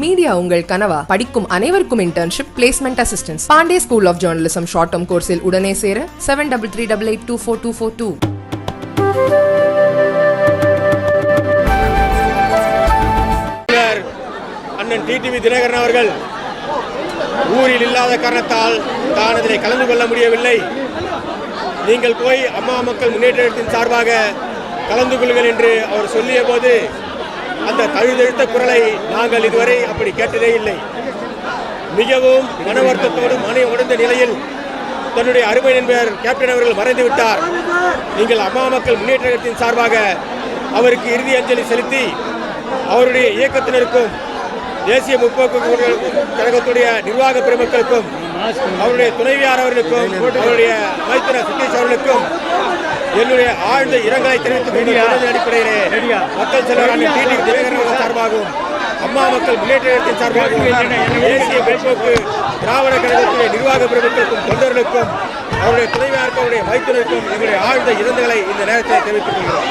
Media உங்கள் கனவா? படிக்கும் அனைவருக்கும் internship, placement assistance. Pandey school of journalism short term கோர்ஸில் உடனே சேர 7338824242. அண்ணன் டிடிவி தினகரன் அவர்கள் ஊரில் இல்லாத காரணத்தால் தான் அதில் கலந்து கொள்ள முடியவில்லை. நீங்கள் போய் அம்மா மக்கள் முன்னேற்றத்தின் சார்பாக கலந்து கொள்ளுங்கள் என்று அவர் சொல்லிய போது அந்த தழுதழுத்த குரலை நாங்கள் இதுவரை அப்படி கேட்டதே இல்லை. மிகவும் மன வருத்தத்தோடு மன உடைந்த நிலையில் தன்னுடைய அருமை நண்பர் கேப்டன் அவர்கள் மறைந்து விட்டார். நீங்கள் அம்மா மக்கள் முன்னேற்றத்தின் சார்பாக அவருக்கு இறுதி அஞ்சலி செலுத்தி அவருடைய இயக்கத்தினருக்கும் தேசிய முற்போக்கு கழகத்துடைய நிர்வாக பெருமக்களுக்கும் அவருடைய துணைவியார் அவர்களுக்கும் அவருடைய மைத்துனர் சதீஷ் அவர்களுக்கும் என்னுடைய ஆழ்ந்த இரங்கலை தெரிவித்துக் கொண்டு அடிப்படையிலே மக்கள் செல்வர் அண்ணன் டிடிவி தினகரன் சார்பாகவும் அம்மா மக்கள் முன்னேற்றத்தின் சார்பாகவும் தேசிய முற்போக்கு திராவிட கழகத்துடைய நிர்வாக பெருமக்களுக்கும் தொண்டர்களுக்கும் அவருடைய துணைவியாருக்கும் அவருடைய மைத்துனருக்கும் எங்களுடைய ஆழ்ந்த இரங்கலை இந்த நேரத்தில் தெரிவித்துக் கொள்கிறோம்.